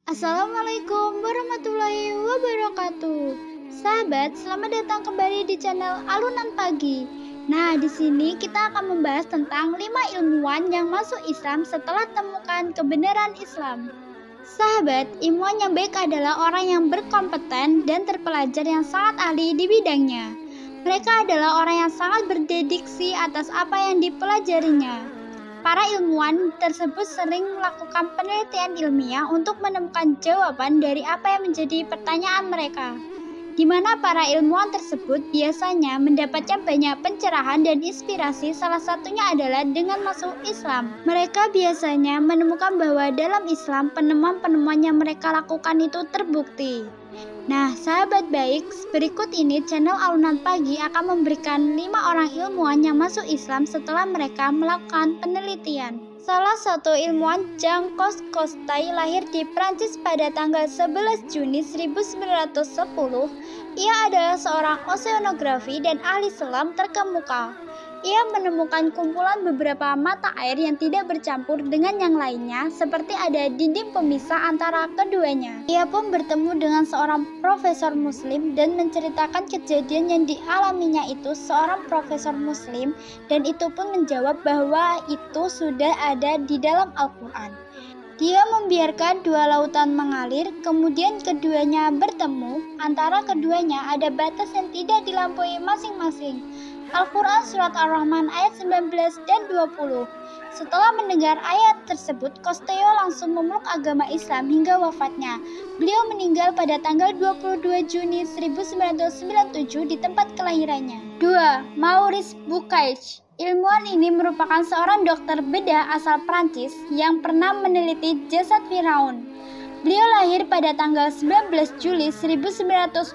Assalamualaikum warahmatullahi wabarakatuh. Sahabat, selamat datang kembali di channel Alunan Pagi. Nah, di sini kita akan membahas tentang 5 ilmuwan yang masuk Islam setelah temukan kebenaran Islam. Sahabat, ilmuwan yang baik adalah orang yang berkompeten dan terpelajar yang sangat ahli di bidangnya. Mereka adalah orang yang sangat berdedikasi atas apa yang dipelajarinya. Para ilmuwan tersebut sering melakukan penelitian ilmiah untuk menemukan jawaban dari apa yang menjadi pertanyaan mereka, di mana para ilmuwan tersebut biasanya mendapatkan banyak pencerahan dan inspirasi. Salah satunya adalah dengan masuk Islam. Mereka biasanya menemukan bahwa dalam Islam penemuan-penemuan yang mereka lakukan itu terbukti. Nah, sahabat baik, berikut ini channel Alunan Pagi akan memberikan 5 orang ilmuwan yang masuk Islam setelah mereka melakukan penelitian. Salah satu ilmuwan, Jean Costai, lahir di Prancis pada tanggal 11 Juni 1910. Ia adalah seorang oseanografi dan ahli selam terkemuka. Ia menemukan kumpulan beberapa mata air yang tidak bercampur dengan yang lainnya, seperti ada dinding pemisah antara keduanya. Ia pun bertemu dengan seorang profesor muslim dan menceritakan kejadian yang dialaminya itu seorang profesor muslim, dan itu pun menjawab bahwa itu sudah ada di dalam Al-Quran. Dia membiarkan dua lautan mengalir, kemudian keduanya bertemu. Antara keduanya ada batas yang tidak dilampaui masing-masing. Al-Quran Surat Ar-Rahman ayat 19 dan 20. Setelah mendengar ayat tersebut, Costello langsung memeluk agama Islam hingga wafatnya. Beliau meninggal pada tanggal 22 Juni 1997 di tempat kelahirannya. 2. Maurice Bucaille. Ilmuwan ini merupakan seorang dokter bedah asal Prancis yang pernah meneliti jasad Firaun. Beliau lahir pada tanggal 19 Juli 1920.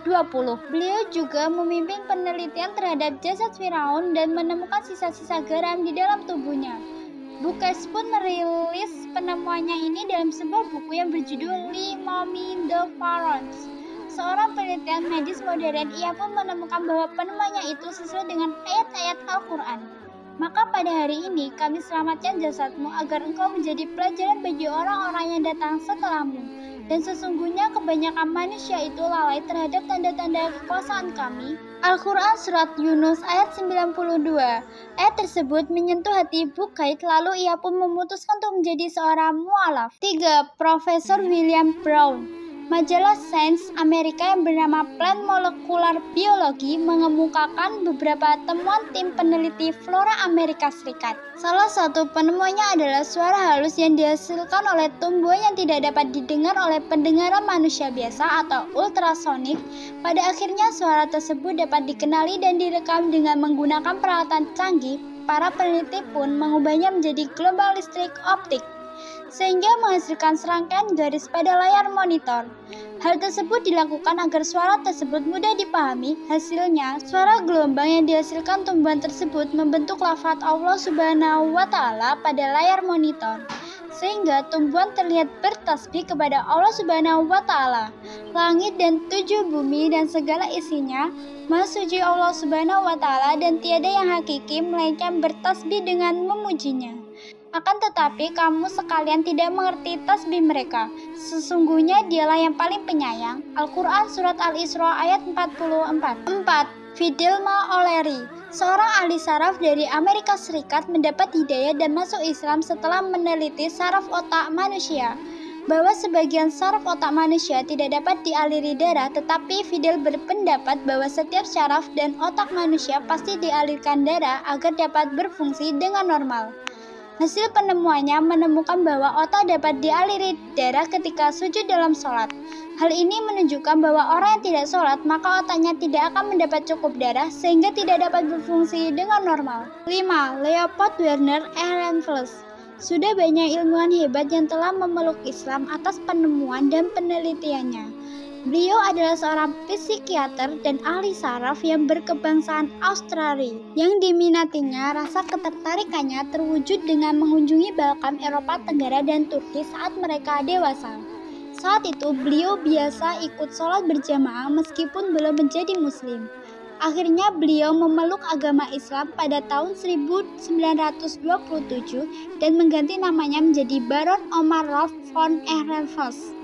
Beliau juga memimpin penelitian terhadap jasad Firaun dan menemukan sisa-sisa garam di dalam tubuhnya. Bucaille pun merilis penemuannya ini dalam sebuah buku yang berjudul Le Momie de Pharaons. Seorang penelitian medis modern, ia pun menemukan bahwa penemuannya itu sesuai dengan ayat-ayat Al-Quran. Maka pada hari ini kami selamatkan jasadmu agar engkau menjadi pelajaran bagi orang-orang yang datang setelahmu. Dan sesungguhnya kebanyakan manusia itu lalai terhadap tanda-tanda kekuasaan kami. Al-Quran Surat Yunus ayat 92. Ayat tersebut menyentuh hati Bucaille, lalu ia pun memutuskan untuk menjadi seorang mualaf. 3. Profesor William Brown. Majalah Science Amerika yang bernama Plant Molecular Biology mengemukakan beberapa temuan tim peneliti flora Amerika Serikat. Salah satu penemuannya adalah suara halus yang dihasilkan oleh tumbuhan yang tidak dapat didengar oleh pendengaran manusia biasa atau ultrasonik. Pada akhirnya suara tersebut dapat dikenali dan direkam dengan menggunakan peralatan canggih. Para peneliti pun mengubahnya menjadi gelombang listrik optik, sehingga menghasilkan serangkaian garis pada layar monitor. Hal tersebut dilakukan agar suara tersebut mudah dipahami. Hasilnya, suara gelombang yang dihasilkan tumbuhan tersebut membentuk lafaz Allah Subhanahu wa Ta'ala pada layar monitor, sehingga tumbuhan terlihat bertasbih kepada Allah Subhanahu wa Ta'ala. Langit dan 7 bumi dan segala isinya Maha suci Allah Subhanahu wa Ta'ala, dan tiada yang hakiki melainkan bertasbih dengan memujinya. Akan tetapi kamu sekalian tidak mengerti tasbih mereka. Sesungguhnya dialah yang paling penyayang. Al-Quran Surat Al-Isra ayat 44. 4. Fidelma O'Leary. Seorang ahli saraf dari Amerika Serikat mendapat hidayah dan masuk Islam setelah meneliti saraf otak manusia. Bahwa sebagian saraf otak manusia tidak dapat dialiri darah, tetapi Fidel berpendapat bahwa setiap saraf dan otak manusia pasti dialirkan darah agar dapat berfungsi dengan normal. Hasil penemuannya menemukan bahwa otak dapat dialiri darah ketika sujud dalam sholat. Hal ini menunjukkan bahwa orang yang tidak sholat, maka otaknya tidak akan mendapat cukup darah sehingga tidak dapat berfungsi dengan normal. 5. Leopold Werner Ehrenfels. Sudah banyak ilmuwan hebat yang telah memeluk Islam atas penemuan dan penelitiannya. Beliau adalah seorang psikiater dan ahli saraf yang berkebangsaan Australia. Yang diminatinya, rasa ketertarikannya terwujud dengan mengunjungi Balkan, Eropa Tenggara, dan Turki saat mereka dewasa. Saat itu, beliau biasa ikut sholat berjamaah meskipun belum menjadi muslim. Akhirnya beliau memeluk agama Islam pada tahun 1927 dan mengganti namanya menjadi Baron Omar Rolf von Ehrenfels.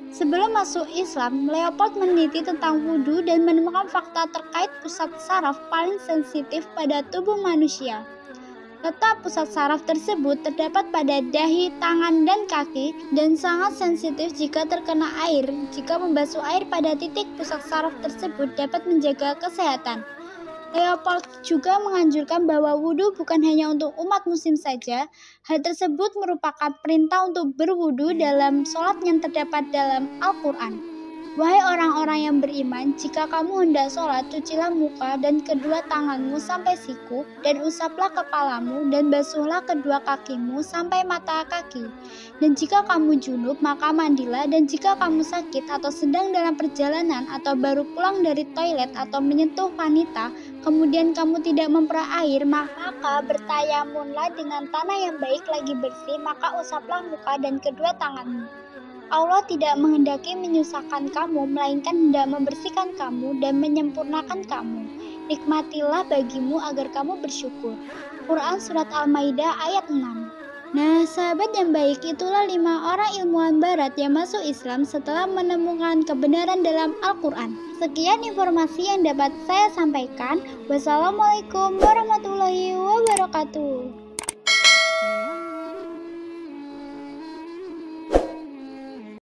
Sebelum masuk Islam, Leopold meneliti tentang wudhu dan menemukan fakta terkait pusat saraf paling sensitif pada tubuh manusia. Letak pusat saraf tersebut terdapat pada dahi, tangan, dan kaki dan sangat sensitif jika terkena air. Jika membasuh air pada titik pusat saraf tersebut dapat menjaga kesehatan. Leopold juga menganjurkan bahwa wudhu bukan hanya untuk umat muslim saja. Hal tersebut merupakan perintah untuk berwudhu dalam sholat yang terdapat dalam Al-Quran. Wahai orang-orang yang beriman, jika kamu hendak sholat, cucilah muka dan kedua tanganmu sampai siku, dan usaplah kepalamu, dan basuhlah kedua kakimu sampai mata kaki. Dan jika kamu junub, maka mandilah, dan jika kamu sakit atau sedang dalam perjalanan, atau baru pulang dari toilet atau menyentuh wanita, kemudian kamu tidak memperah air, maka bertayamunlah dengan tanah yang baik lagi bersih, maka usaplah muka dan kedua tanganmu. Allah tidak menghendaki menyusahkan kamu, melainkan hendak membersihkan kamu dan menyempurnakan kamu. Nikmatilah bagimu agar kamu bersyukur. Quran Surat Al-Maidah ayat 6. Nah, sahabat yang baik, itulah 5 orang ilmuwan barat yang masuk Islam setelah menemukan kebenaran dalam Al-Quran. Sekian informasi yang dapat saya sampaikan. Wassalamualaikum warahmatullahi wabarakatuh.